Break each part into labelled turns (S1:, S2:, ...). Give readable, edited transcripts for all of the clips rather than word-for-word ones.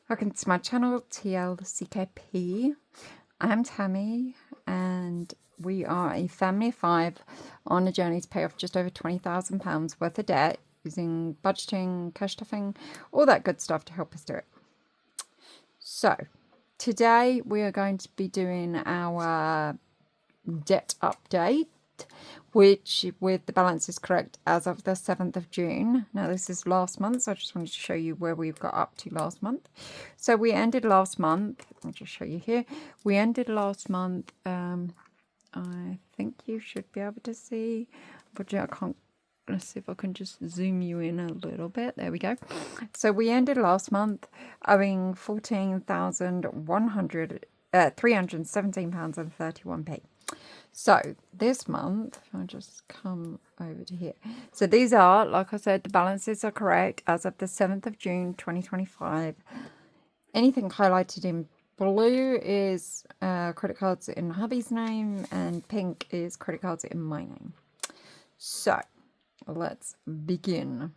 S1: Welcome to my channel, TLCKP. I'm Tammy, and we are a family of 5 on a journey to pay off just over £20,000 worth of debt using budgeting, cash stuffing, all that good stuff to help us do it. So, today we are going to be doing our debt update, which with the balance is correct as of the 7th of June. Now this is last month, so I just wanted to show you where we've got up to last month. So we ended last month, I'll just show you here. We ended last month, I think you should be able to see, but I can't. Let's see if I can just zoom you in a little bit. There we go. So we ended last month owing £317.31. So this month, I'll just come over to here. So these are, like I said, the balances are correct as of the 7th of June 2025. Anything highlighted in blue is credit cards in hubby's name, and pink is credit cards in my name. So let's begin.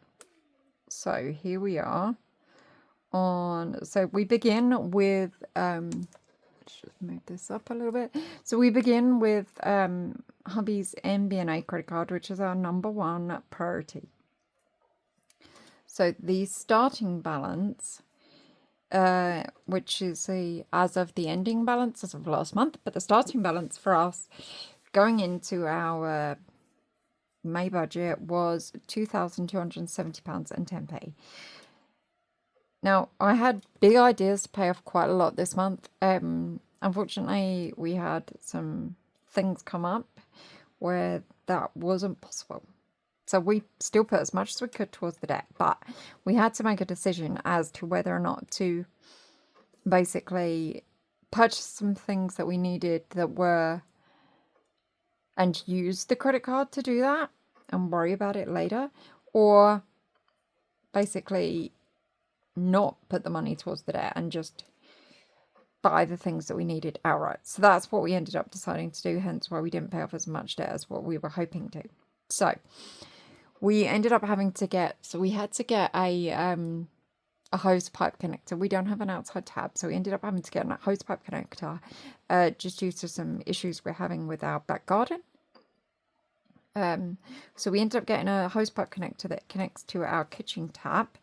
S1: So here we are so we begin with let's just move this up a little bit. So we begin with hubby's MBNA credit card, which is our #1 priority. So the starting balance, which is as of the ending balance as of last month, but the starting balance for us going into our May budget was £2,270.10. Now, I had big ideas to pay off quite a lot this month. Unfortunately, we had some things come up where that wasn't possible. So we still put as much as we could towards the debt, but we had to make a decision as to whether or not to basically purchase some things that we needed that were, and use the credit card to do that and worry about it later, or basically not put the money towards the debt and just buy the things that we needed outright. So that's what we ended up deciding to do, hence why we didn't pay off as much debt as what we were hoping to. So we ended up having to get, we had to get a hose pipe connector. We don't have an outside tab, so we ended up having to get a hose pipe connector just due to some issues we're having with our back garden. So we ended up getting a hose pipe connector that connects to our kitchen tap,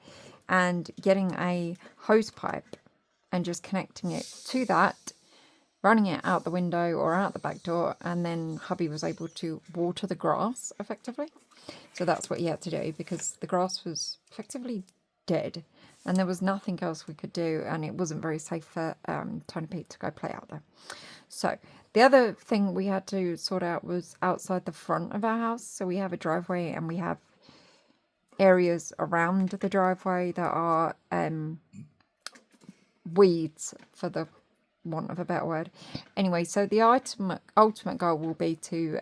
S1: and getting a hose pipe and just connecting it to that, running it out the window or out the back door, and then hubby was able to water the grass effectively. So that's what he had to do, because the grass was effectively dead and there was nothing else we could do, and it wasn't very safe for Tiny Pete to go play out there. So the other thing we had to sort out was outside the front of our house. So we have a driveway, and we have areas around the driveway that are weeds, for the want of a better word. Anyway, so the ultimate goal will be to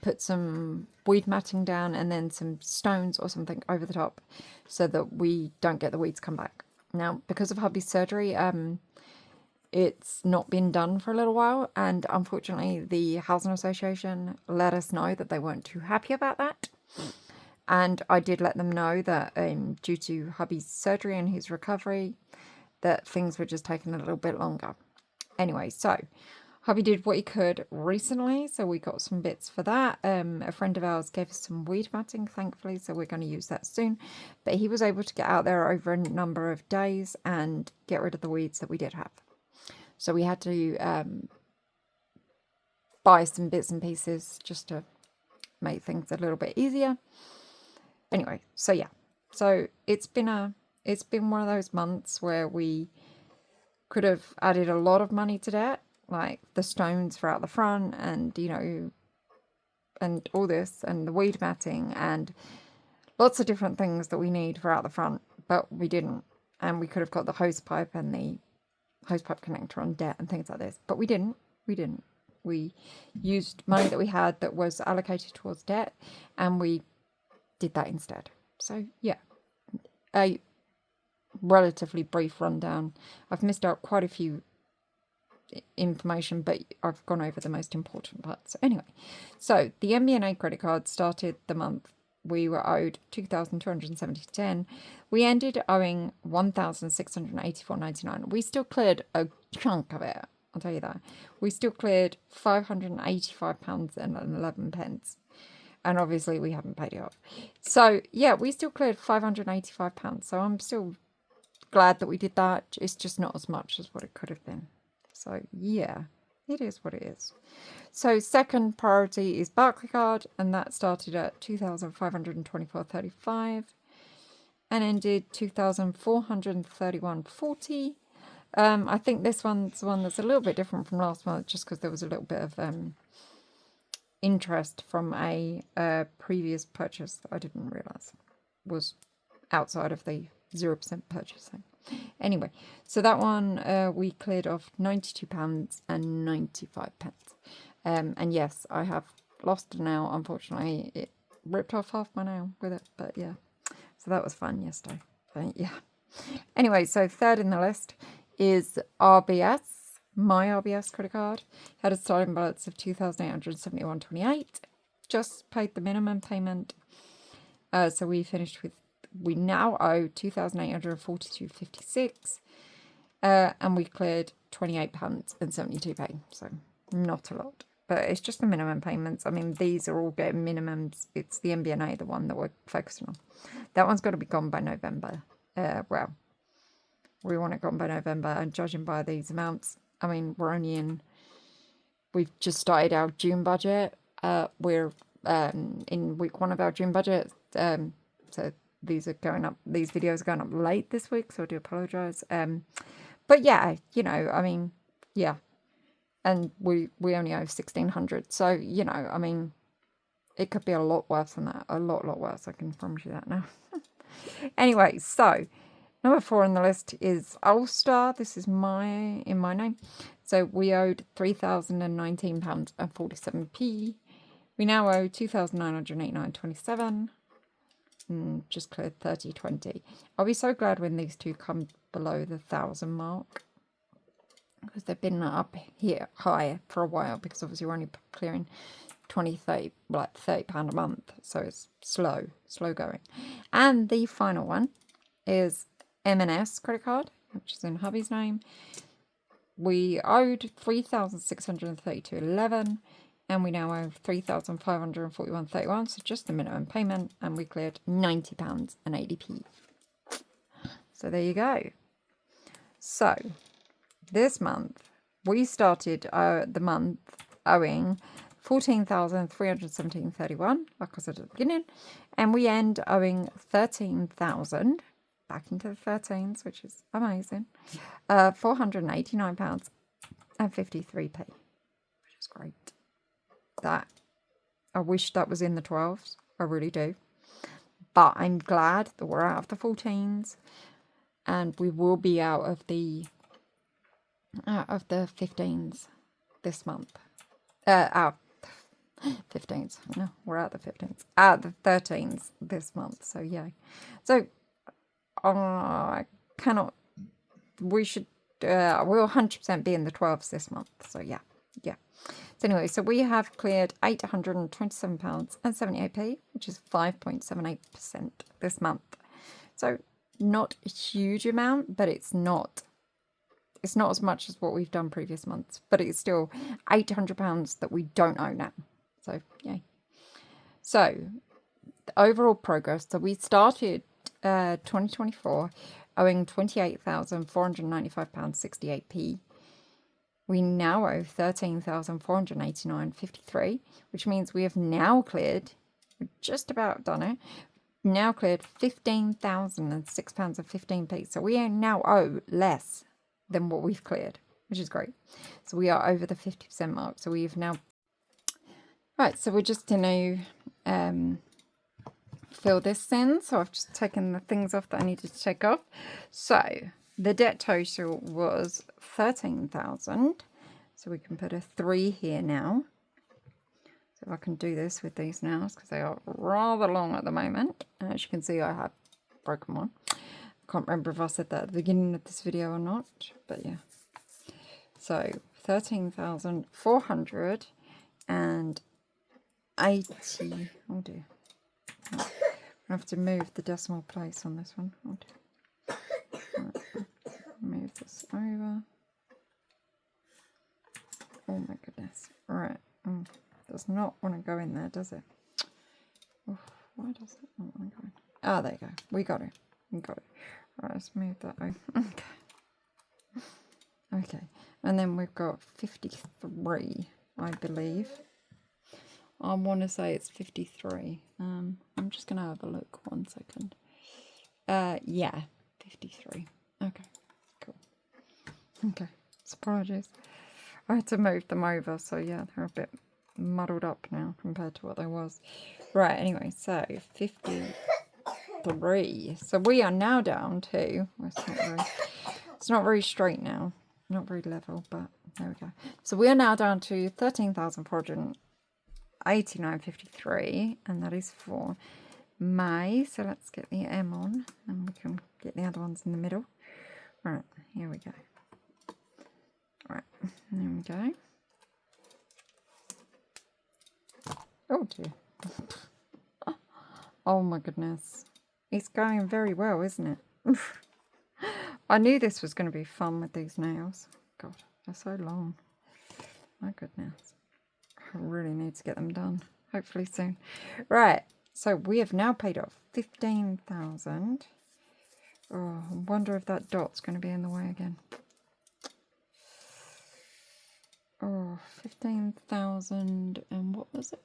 S1: put some weed matting down and then some stones or something over the top, so that we don't get the weeds come back. Now, because of hubby's surgery, it's not been done for a little while, and unfortunately the housing association let us know that they weren't too happy about that. And I did let them know that due to hubby's surgery and his recovery, that things were just taking a little bit longer. Anyway, so hubby did what he could recently, so we got some bits for that. A friend of ours gave us some weed matting, thankfully, so we're going to use that soon. But he was able to get out there over a number of days and get rid of the weeds that we did have. So we had to buy some bits and pieces just to make things a little bit easier. Anyway, so yeah, so it's been one of those months where we could have added a lot of money to debt, like the stones for out the front, and and all this, and the weed matting, and lots of different things that we need for out the front, but we didn't. And we could have got the hose pipe and the hose pipe connector on debt and things like this, but we didn't. We used money that we had that was allocated towards debt, and we did that instead. So yeah, a relatively brief rundown. I've missed out quite a few information, but I've gone over the most important parts. So anyway, so the MBNA credit card started the month we were owed $2,270.10. We ended owing $1,684.99. We still cleared a chunk of it, I'll tell you that. We still cleared £585.11. And obviously we haven't paid it off. So yeah, we still cleared £585. So I'm still glad that we did that. It's just not as much as what it could have been. So yeah, it is what it is. So second priority is Barclaycard, and that started at $2,524.35 and ended $2,431.40. I think this one's the one that's a little bit different from last month, just because there was a little bit of interest from a previous purchase that I didn't realise was outside of the 0% purchasing. Anyway, so that one we cleared off £92.95. And yes, I have lost a nail. Unfortunately, it ripped off half my nail with it. But yeah, so that was fun yesterday. But yeah. Anyway, so third in the list is RBS. My RBS credit card had a starting balance of $2,871.28. Just paid the minimum payment. So we finished with, we now owe £2,842.56. And we cleared £28.72. So not a lot. But it's just the minimum payments. I mean, these are all getting minimums. It's the MBNA, the one that we're focusing on. That one's got to be gone by November. Well, we want it gone by November. And judging by these amounts, I mean, we've just started our June budget. We're in week 1 of our June budget. So these are going up, these videos are going up late this week, so I do apologise. But yeah, you know, I mean, yeah. And we only owe $1,600. So, you know, I mean, it could be a lot worse than that. A lot worse. I can promise you that now. Anyway, so number 4 on the list is Ulster. This is in my name. So we owed £3,019.47p. We now owe $2,989.27. Just cleared 30.20. I'll be so glad when these two come below the 1,000 mark, because they've been up here higher for a while, because obviously we're only clearing 20, 30, like £30 a month. So it's slow going. And the final one is M&S credit card, which is in hubby's name. We owed $3,632.11, and we now owe $3,541.31, so just the minimum payment, and we cleared £90.80. So there you go. So this month we started the month owing $14,317.31, like I said at the beginning, and we end owing $13,000, back into the 13s, which is amazing, £489.53, which is great. That, I wish that was in the 12s, I really do, but I'm glad that we're out of the 14s, and we will be out of the 15s this month. Out 15s. No, we're out the 15s. Out the 13s this month. So yeah. So I cannot. We should. We'll 100% be in the 12s this month. So yeah. So anyway, so we have cleared £827.78p, which is 5.78% this month. So not a huge amount, but it's not as much as what we've done previous months, but it's still £800 that we don't owe now. So yay. So the overall progress. So we started 2024 owing £28,495.68p. We now owe £13,489.53, which means we have now cleared, we've just about done it, now cleared £15,006.15p. So we now owe less than what we've cleared, which is great. So we are over the 50% mark. So we've now, right, so we're just going to fill this in. So I've just taken the things off that I needed to take off. So the debt total was 13,000. So we can put a 3 here now. So I can do this with these now, because they are rather long at the moment. And as you can see, I have broken one. I can't remember if I said that at the beginning of this video or not, but yeah. So 13,480. Oh dear. I have to move the decimal place on this one. Right. Move this over. Oh my goodness. Right. Does not want to go in there, does it? Oh, why does it not want to go in? Ah, there you go. We got it. We got it. Right, let's move that over. Okay. Okay. And then we've got 53, I believe. I want to say it's 53. I'm just going to have a look 1 second. Yeah, 53. Okay, cool. Okay, apologies. I had to move them over, so yeah, they're a bit muddled up now compared to what they was. Right, anyway, so 53. So we are now down to, well, it's not very straight now, not very level, but there we go. So we are now down to 13,489.53, and that is for May. So let's get the M on, and we can get the other ones in the middle. Right, here we go. Right, there we go. Oh dear. Oh my goodness. It's going very well, isn't it? I knew this was going to be fun with these nails. God, they're so long. My goodness. I really need to get them done. Hopefully soon. Right, so we have now paid off 15,000. Oh, I wonder if that dot's going to be in the way again. Oh, 15,000 and what was it?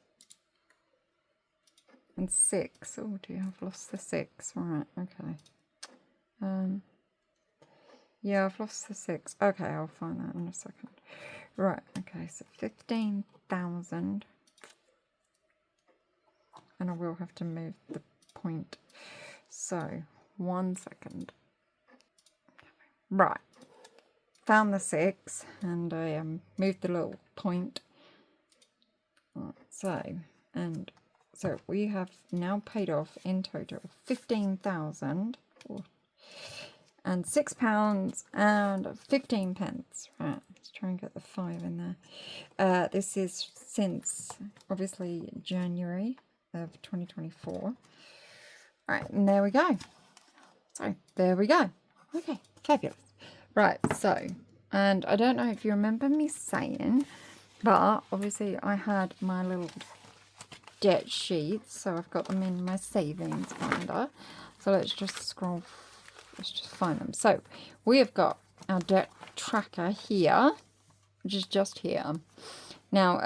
S1: And 6. Oh dear, I've lost the 6. Right, okay. Yeah, I've lost the 6. Okay, I'll find that in a second. Right, okay, so 15,000. And I will have to move the point. So, 1 second. Right. Found the 6 and I moved the little point. Right, so we have now paid off in total 15,000 and £6 and 15 pence. Right, let's try and get the 5 in there. This is since obviously January of 2024. Right, and there we go. So there we go. Okay, fabulous. Right, so, and I don't know if you remember me saying, but obviously I had my little debt sheets, so I've got them in my savings binder. So let's just scroll, let's just find them. So we have got our debt tracker here, which is just here. Now,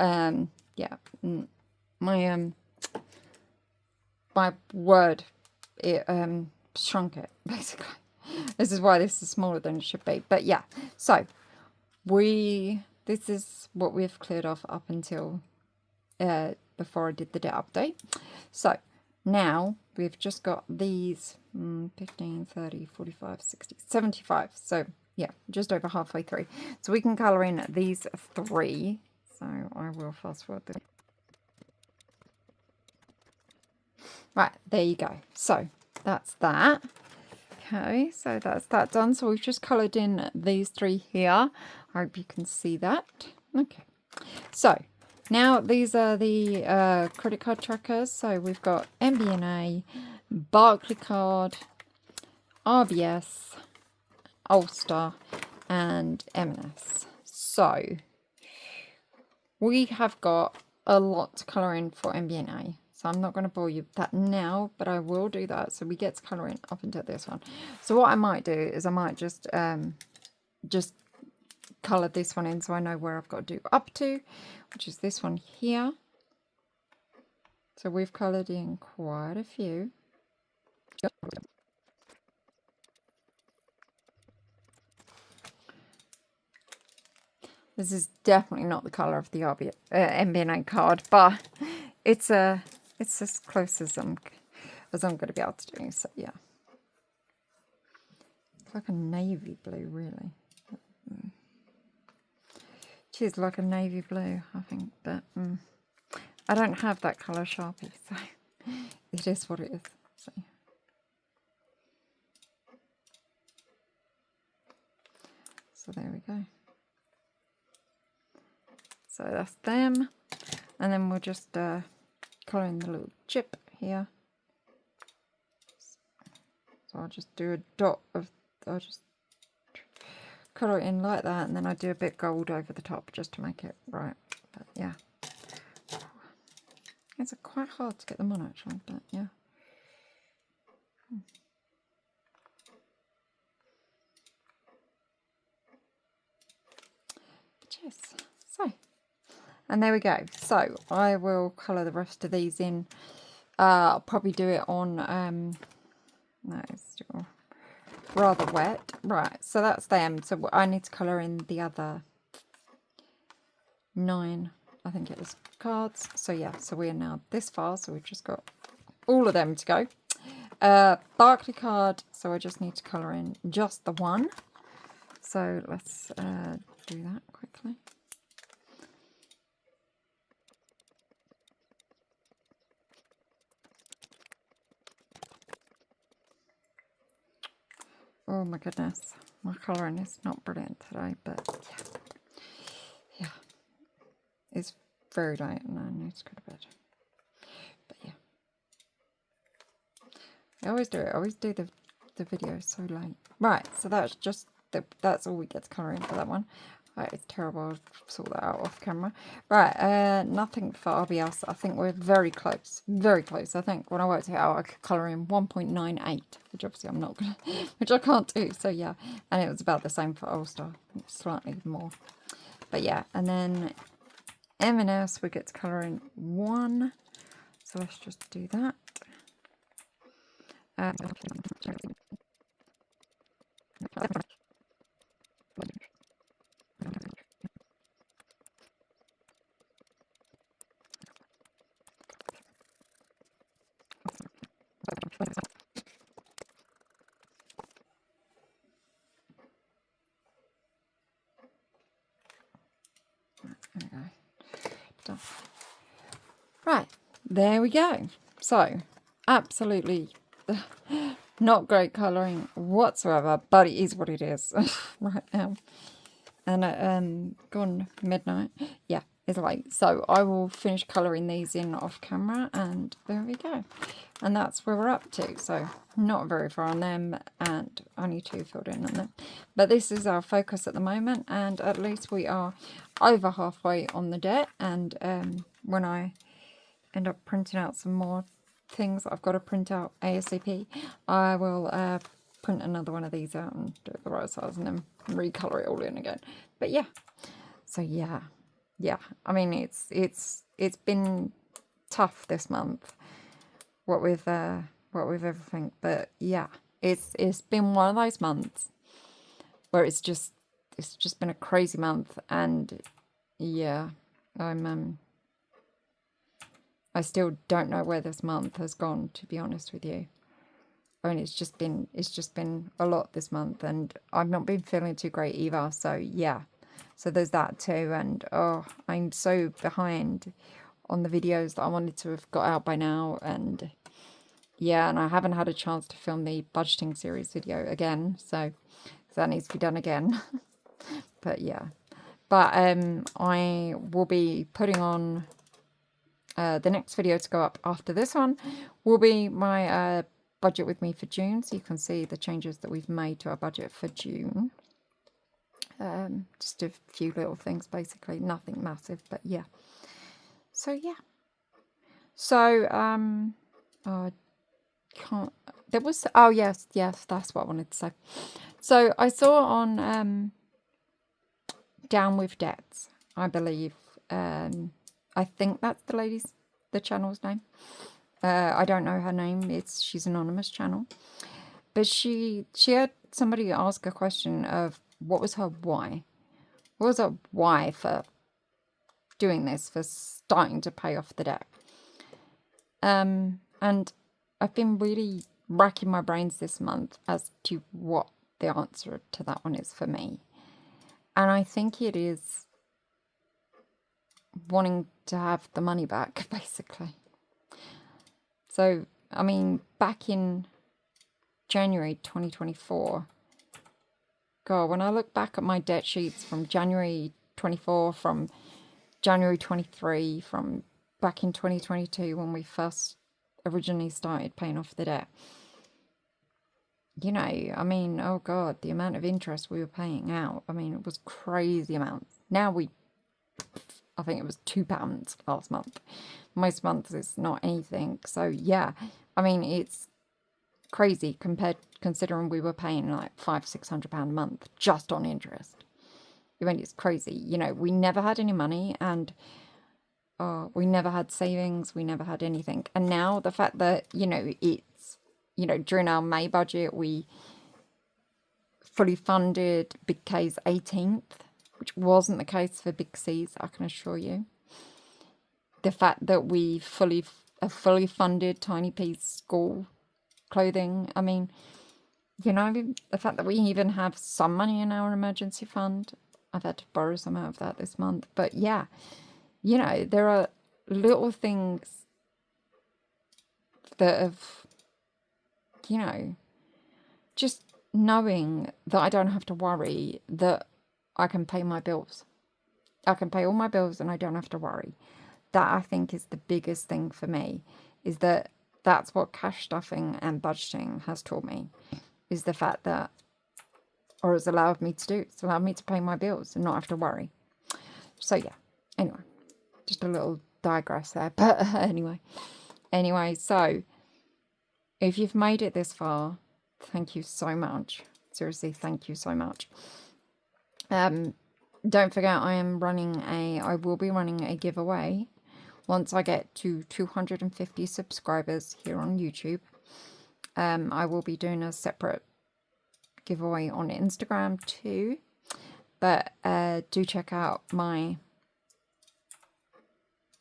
S1: yeah, my Word, it shrunk it, basically. This is why this is smaller than it should be. But yeah, so this is what we've cleared off up until before I did the debt update. So now we've just got these 15, 30, 45, 60, 75. So yeah, just over halfway through. So we can colour in these 3. So I will fast forward this. Right, there you go. So that's that. Okay, so that's that done. So we've just coloured in these 3 here. I hope you can see that. Okay, so now these are the credit card trackers. So we've got MBNA, Barclaycard, RBS, Ulster, and M&S. So we have got a lot to colour in for MBNA. So I'm not going to bore you with that now, but I will do that. So we get to colour in up until this one. So what I might do is I might just colour this one in so I know where I've got to do up to, which is this one here. So we've coloured in quite a few. This is definitely not the colour of the MBNA card, but it's as close as I'm going to be able to do. So yeah, it's like a navy blue, really. It is like a navy blue, I think, but I don't have that colour Sharpie, so it is what it is. So there we go. So that's them, and then we'll just colour in the little chip here, So I'll just do a dot of, I'll just colour it in like that, and then I do a bit gold over the top just to make it right. But yeah, it's quite hard to get them on actually, but yeah. Cheers. So, and there we go. So I will colour the rest of these in. I'll probably do it on, no, it's still rather wet. Right, so that's them. So I need to colour in the other 9, I think it was, cards. So yeah, so we are now this far. So we've just got all of them to go. Barclay card. So I just need to colour in just the one. So let's do that quickly. Oh my goodness, my colouring is not brilliant today, but yeah, it's very late and I need to go to bed. But yeah, I always do it. I always do the video so late. Right, so that's just that's all we get to colour in for that one. Right, it's terrible. I'll sort that out off camera. Right, nothing for RBS. I think we're very close. Very close. I think when I worked it out, I could colour in 1.98, which obviously I'm not going to, which I can't do. So yeah, and it was about the same for Ulster, slightly more. But yeah, and then M&S, we get to colour in 1. So let's just do that. There we go. Done. Right, there we go. So, absolutely not great colouring whatsoever, but it is what it is right now. And gone midnight. Yeah, it's late. So I will finish colouring these in off camera, and there we go. And that's where we're up to. So not very far on them, and only 2 filled in on them. But this is our focus at the moment, and at least we are over halfway on the debt. And when I end up printing out some more things I've got to print out ASAP, I will print another one of these out and do it the right size and then recolor it all in again. But yeah, so yeah, I mean it's been tough this month, what with everything, but yeah, it's been one of those months where it's just been a crazy month. And yeah, I still don't know where this month has gone, to be honest with you. I mean, it's just been a lot this month, and I've not been feeling too great either. So yeah, so there's that too. And oh, I'm so behind on the videos that I wanted to have got out by now. And yeah, and I haven't had a chance to film the budgeting series video again, so that needs to be done again. But yeah, but I will be putting on the next video to go up after this one will be my budget with me for June, so you can see the changes that we've made to our budget for June. Just a few little things, basically, nothing massive, but yeah. So yeah. So I can't. There was, oh yes, that's what I wanted to say. So I saw on Down with Debts, I believe. I think that's the channel's name. I don't know her name. She's an anonymous channel, but she had somebody ask a question of what was her why. What was her why for doing this, for starting to pay off the debt? And I've been really racking my brains this month as to what the answer to that one is for me. And I think it is wanting to have the money back, basically. So, I mean, back in January 2024, God, when I look back at my debt sheets from January 24, from January 23, from back in 2022 when we first originally started paying off the debt, you know, I mean, oh God, the amount of interest we were paying out. I mean, it was crazy amounts. Now I think it was £2 last month. Most months it's not anything. So yeah, I mean, it's crazy considering we were paying like £500-600 a month just on interest. I mean, it's crazy. You know, we never had any money, and we never had savings. We never had anything. And now the fact that, you know, it's, you know, during our May budget, we fully funded Big K's 18th, which wasn't the case for Big C's, I can assure you. The fact that we fully funded Tiny P's school clothing. I mean, you know, the fact that we even have some money in our emergency fund. I've had to borrow some out of that this month. But yeah, you know, there are little things that have, you know, just knowing that I don't have to worry, that I can pay my bills. I can pay all my bills and I don't have to worry. That, I think, is the biggest thing for me, is that that's what cash stuffing and budgeting has taught me, is the fact that, or has allowed me to do, it's allowed me to pay my bills and not have to worry. So yeah, anyway, just a little digress there. But anyway, so if you've made it this far, thank you so much. Seriously, thank you so much. Don't forget, I will be running a giveaway once I get to 250 subscribers here on YouTube. I will be doing a separate giveaway on Instagram too. But do check out my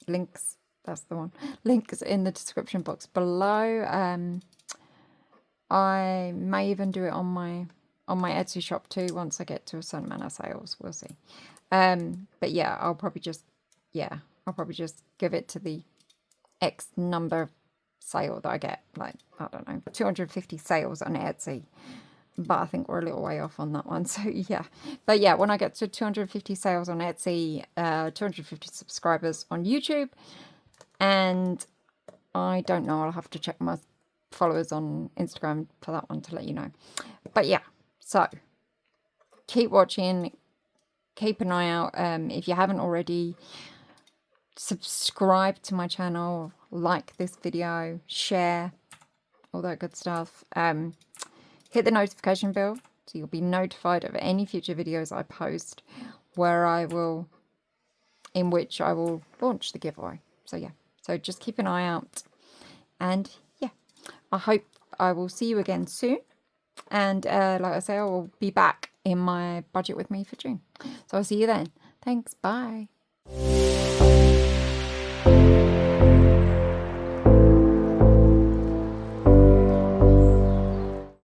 S1: links. That's the one. Links in the description box below. I may even do it on my Etsy shop too once I get to a certain amount of sales. We'll see. But yeah, I'll probably just give it to the X number sale that I get. Like, I don't know, 250 sales on Etsy. But I think we're a little way off on that one. So yeah. But yeah, when I get to 250 sales on Etsy, 250 subscribers on YouTube, and I don't know, I'll have to check my followers on Instagram for that one to let you know. But yeah, so keep watching, keep an eye out. If you haven't already, subscribe to my channel, like this video, share, all that good stuff. Hit the notification bell so you'll be notified of any future videos I post in which I will launch the giveaway. So yeah, so just keep an eye out, and yeah, I hope I will see you again soon. And like I say, I will be back in my budget with me for June. So I'll see you then. Thanks. Bye.